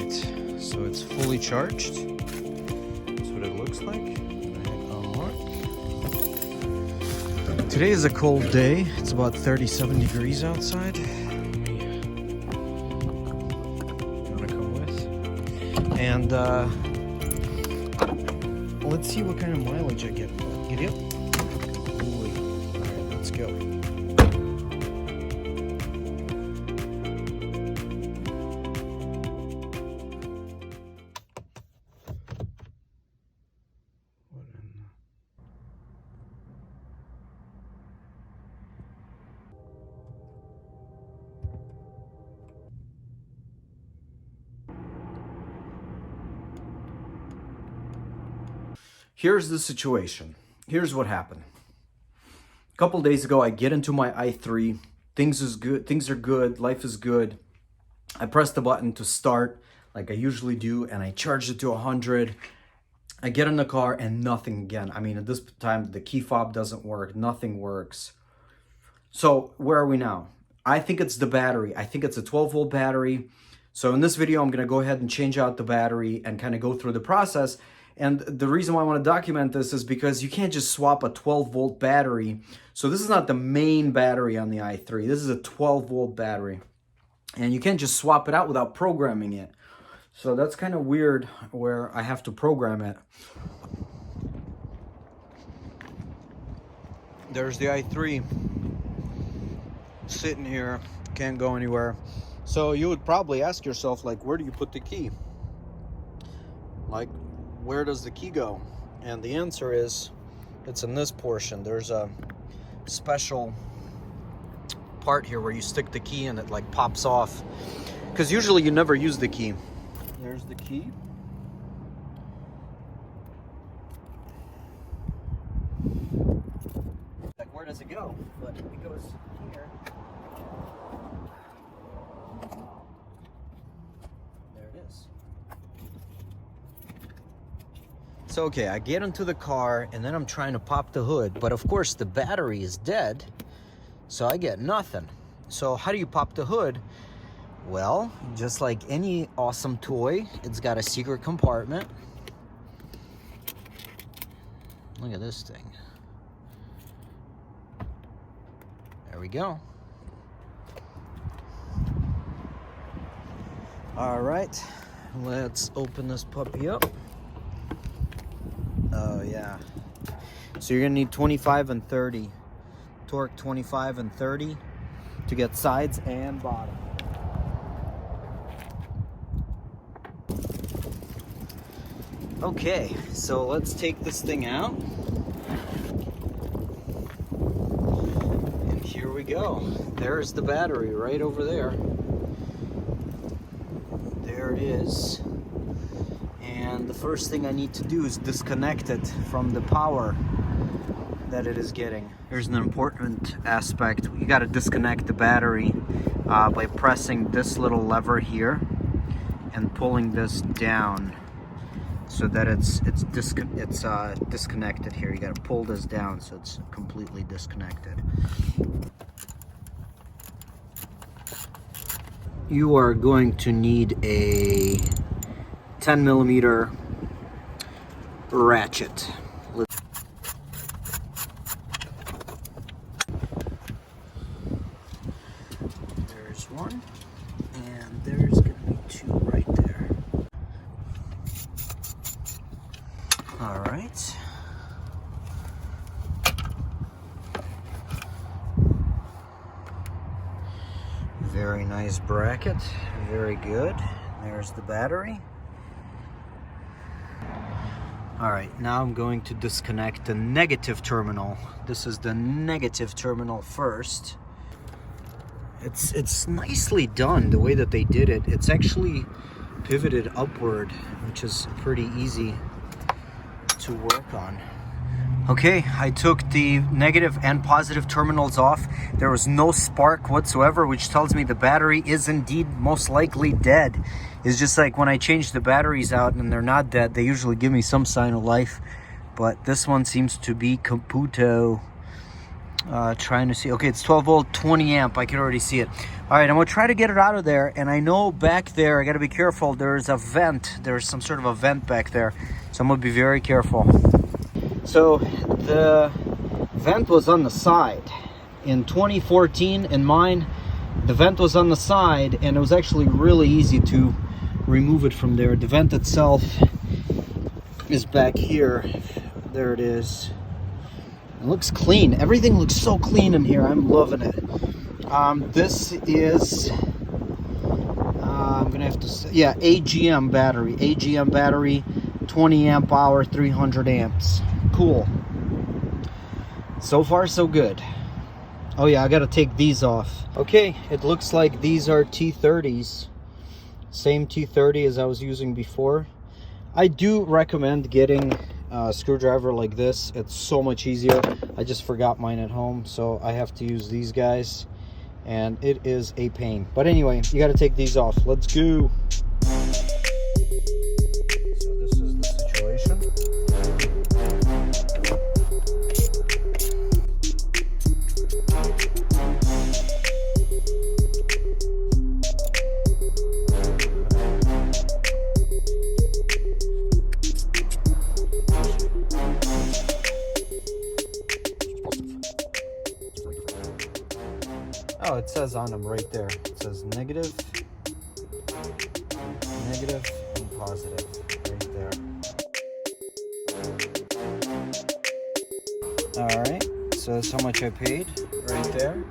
Alright, so it's fully charged. That's what it looks like. Today is a cold day. It's about 37 degrees outside. You wanna come with? And let's see what kind of mileage I get. Giddy up. Alright, let's go. Here's the situation. Here's what happened. A couple days ago, I get into my i3. Things are good. Life is good. I press the button to start like I usually do, and I charge it to 100. I get in the car and nothing again. I mean, at this time, the key fob doesn't work. Nothing works. So where are we now? I think it's the battery. I think it's a 12-volt battery. So in this video, I'm going to go ahead and change out the battery and kind of go through the process. And the reason why I want to document this is because you can't just swap a 12-volt battery. So this is not the main battery on the i3. This is a 12-volt battery. And you can't just swap it out without programming it. So that's kind of weird where I have to program it. There's the i3 sitting here, can't go anywhere. So you would probably ask yourself, like, where do you put the key? Like, where does the key go? And the answer is, it's in this portion. There's a special part here where you stick the key and it like pops off. Because usually you never use the key. There's the key. Like, where does it go? But it goes here. There it is. So, okay, I get into the car and then I'm trying to pop the hood, but of course the battery is dead, so I get nothing. So how do you pop the hood? Well, just like any awesome toy, it's got a secret compartment. Look at this thing. There we go. All right, let's open this puppy up. Oh yeah. So you're gonna need 25 and 30. Torque 25 and 30 to get sides and bottom. Okay, so let's take this thing out. And here we go. There's the battery right over there. There it is. And the first thing I need to do is disconnect it from the power that it is getting. Here's an important aspect. You got to disconnect the battery by pressing this little lever here and pulling this down so that it's disconnected here. You got to pull this down so it's completely disconnected. You are going to need a 10mm ratchet. There's one, and there's going to be two right there. All right. Very nice bracket. Very good. There's the battery. All right, now I'm going to disconnect the negative terminal. This is the negative terminal first. It's nicely done the way that they did it. It's actually pivoted upward, which is pretty easy to work on. Okay, I took the negative and positive terminals off. There was no spark whatsoever, which tells me the battery is indeed most likely dead. It's just like when I change the batteries out and they're not dead, they usually give me some sign of life. But this one seems to be Caputo. Trying to see. Okay, it's 12 volt, 20 amp. I can already see it. All right, I'm gonna try to get it out of there. And I know back there, I gotta be careful. There's a vent. There's some sort of a vent back there. So I'm gonna be very careful. So the vent was on the side. In 2014, in mine, the vent was on the side, and it was actually really easy to remove it from there. The vent itself is back here. There it is. It looks clean. Everything looks so clean in here. I'm loving it. This is, I'm gonna have to say, yeah, AGM battery. AGM battery, 20 amp hour, 300 amps. Cool. So far, so good. Oh yeah, I gotta take these off. Okay, it looks like these are T30s. Same T30 as I was using before. I do recommend getting a screwdriver like this. It's so much easier. I just forgot mine at home, so I have to use these guys, and it is a pain. But anyway, you got to take these off. Let's go. So this is the situation. Oh, it says on them right there. It says negative, negative, and positive right there. All right, so that's how much I paid right there.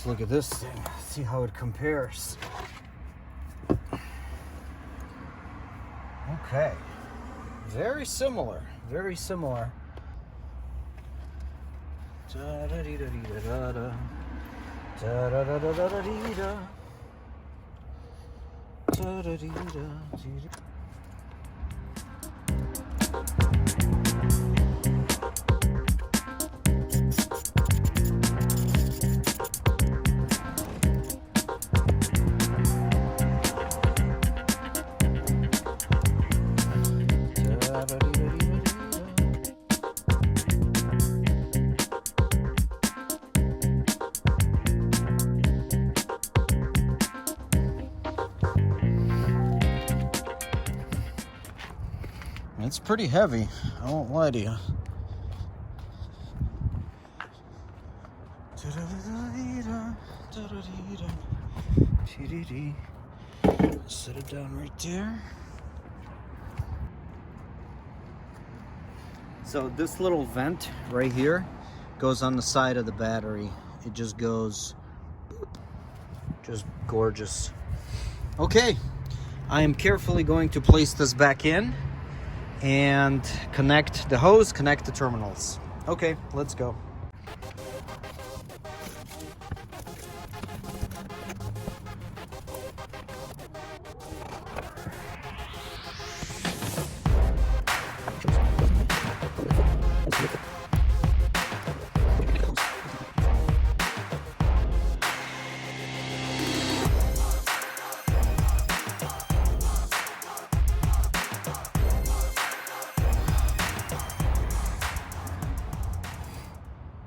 Look at this thing, see how it compares. Okay, very similar, very similar. Da-da-dee-da-dee-da-da-da. Da-da-da-da-da-dee-da. Da-da-dee-da-dee-da. It's pretty heavy, I won't lie to you. Set it down right there. So this little vent right here goes on the side of the battery. It just goes, just gorgeous. Okay, I am carefully going to place this back in and connect the hose, connect the terminals. Okay, let's go.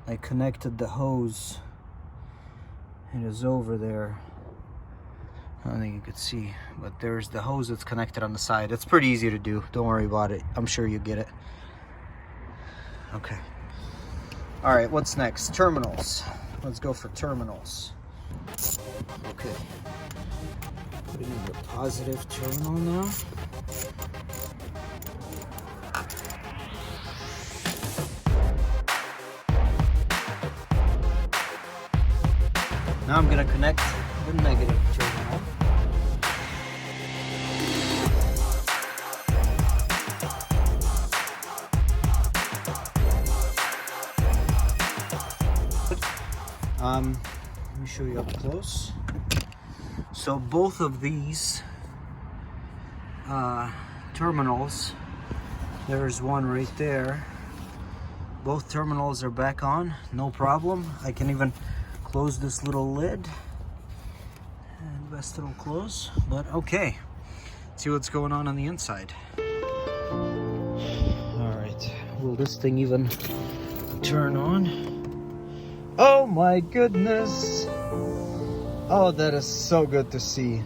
I connected the hose. It is over there. I don't think you could see, but there's the hose that's connected on the side. It's pretty easy to do. Don't worry about it. I'm sure you get it. Okay. All right, what's next? Terminals. Let's go for terminals. Okay. Putting in the positive terminal now. Now I'm going to connect the negative terminal. Let me show you up close. So both of these terminals There's one right there. Both terminals are back on, no problem. I can even close this little lid. And best it'll close, but okay. See what's going on the inside. All right, will this thing even turn on? Oh my goodness. Oh, that is so good to see.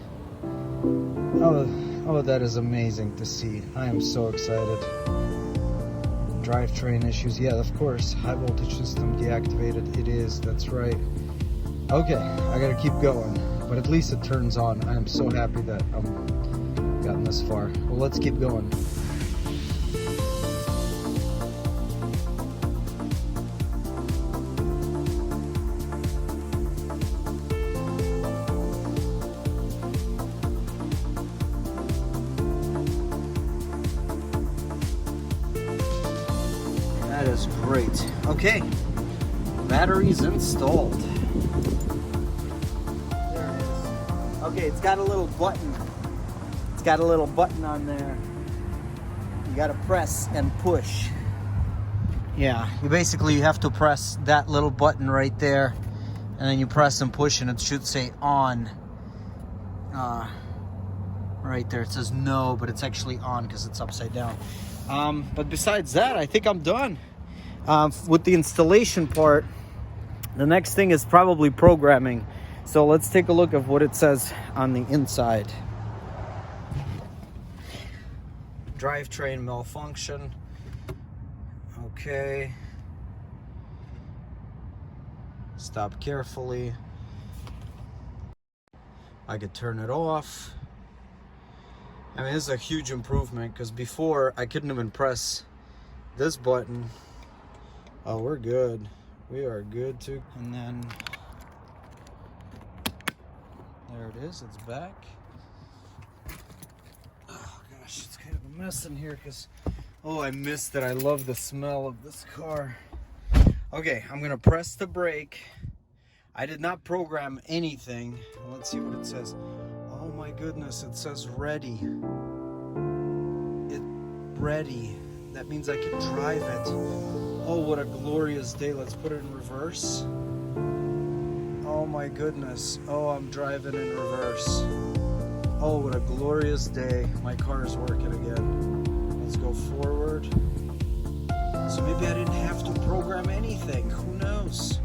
Oh, that is amazing to see. I am so excited. Drivetrain issues, yeah, of course. High voltage system deactivated. It is, that's right. Okay, I gotta keep going, but at least it turns on. I am so happy that I'm gotten this far. Well, let's keep going. That is great. Okay, battery's installed. There it is. Okay, it's got a little button. It's got a little button on there. You gotta press and push. Yeah, you have to press that little button right there, and then you press and push, and it should say on. Right there, it says no, but it's actually on because it's upside down. But besides that, I think I'm done with the installation part. The next thing is probably programming. So let's take a look at what it says on the inside. Drivetrain malfunction. Okay. Stop carefully. I could turn it off. I mean, this is a huge improvement because before I couldn't even press this button. Oh, we're good. We are good too. And then there it is. It's back. Oh gosh, it's kind of a mess in here because I missed it. I love the smell of this car. Okay, I'm gonna press the brake. I did not program anything. Let's see what it says. Oh my goodness, it says ready. Ready. That means I can drive it. Oh, what a glorious day. Let's put it in reverse. Oh my goodness. Oh, I'm driving in reverse. Oh, what a glorious day. My car is working again. Let's go forward. So maybe I didn't have to program anything. Who knows?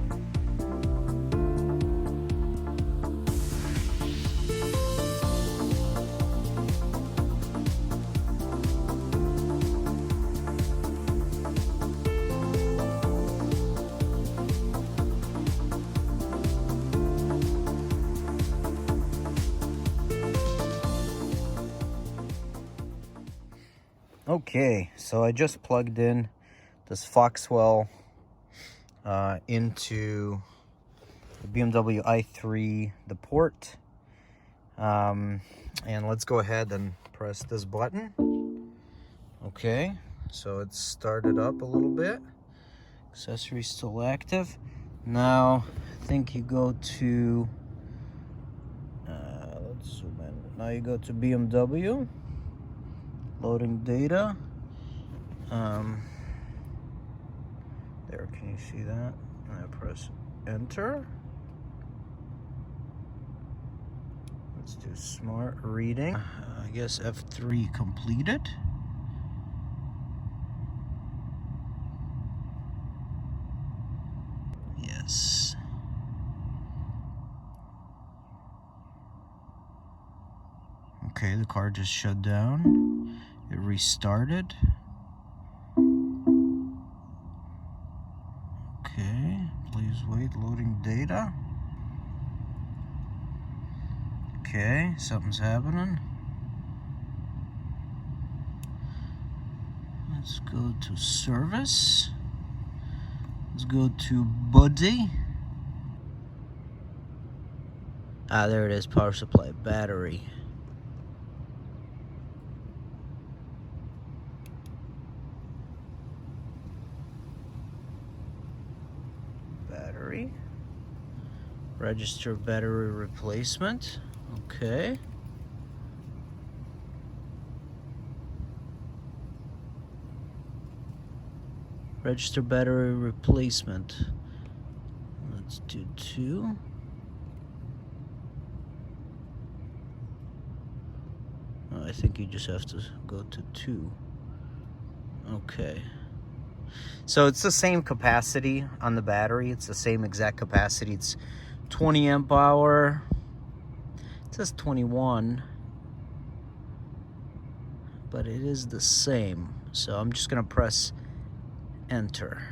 Okay, so I just plugged in this Foxwell into the BMW i3, the port. And let's go ahead and press this button. Okay, so it's started up a little bit. Accessory still active. Now, I think you go to, let's zoom in. Now you go to BMW. Loading data. There, can you see that? I press enter. Let's do smart reading. I guess F3 completed. Yes. Okay, the car just shut down. It restarted. Okay, please wait, loading data. Okay, something's happening. Let's go to service. Let's go to body. Ah, there it is, power supply, battery. Battery. Register battery replacement. Okay. Register battery replacement. Let's do 2. Oh, I think you just have to go to 2. Okay. So it's the same capacity on the battery. It's the same exact capacity. It's 20 amp hour. It says 21, but it is the same. So I'm just gonna press enter.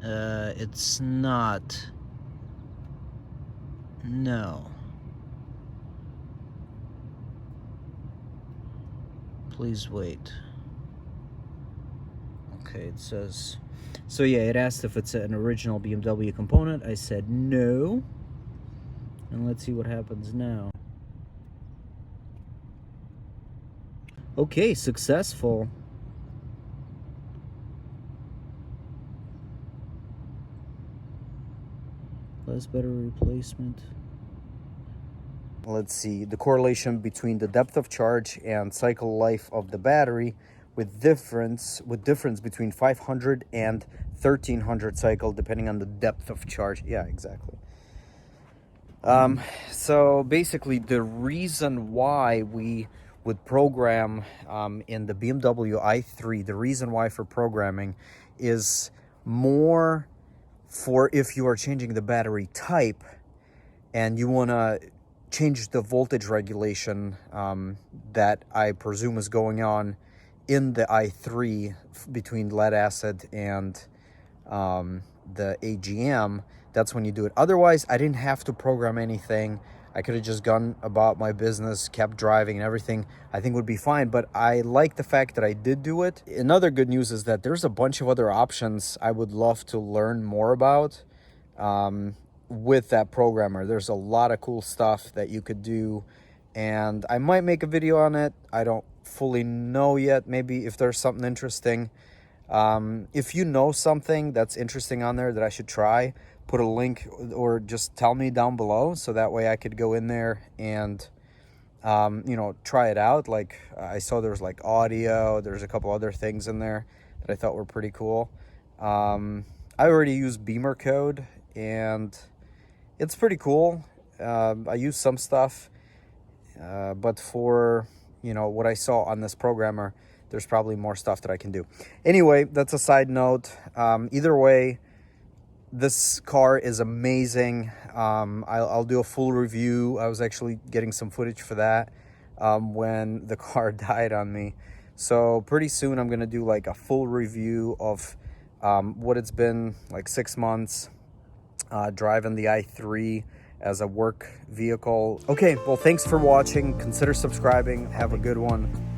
It's not. No. Please wait. Okay, it says. So yeah, it asked if it's an original BMW component. I said no. And let's see what happens now. Okay, successful. Less battery replacement. Let's see the correlation between the depth of charge and cycle life of the battery with difference between 500 and 1300 cycle depending on the depth of charge. Yeah, exactly. So basically the reason why we would program in the BMW i3, the reason why for programming is more for if you are changing the battery type and you want to change the voltage regulation that I presume is going on in the i3 between lead acid and the AGM. That's when you do it. Otherwise, I didn't have to program anything. I could have just gone about my business, kept driving and everything. I think would be fine, but I like the fact that I did do it. Another good news is that there's a bunch of other options I would love to learn more about with that programmer. There's a lot of cool stuff that you could do, and I might make a video on it. I don't fully know yet. Maybe if there's something interesting. If you know something that's interesting on there that I should try, put a link or just tell me down below so that way I could go in there and you know, try it out. Like I saw there's like audio, there's a couple other things in there that I thought were pretty cool. I already use Beamer code and it's pretty cool. I use some stuff, but for, you know, what I saw on this programmer, there's probably more stuff that I can do. Anyway, that's a side note. Either way, this car is amazing. I'll do a full review. I was actually getting some footage for that when the car died on me. So pretty soon I'm gonna do like a full review of what it's been like 6 months driving the i3 as a work vehicle. Okay, well, thanks for watching. Consider subscribing. Have a good one.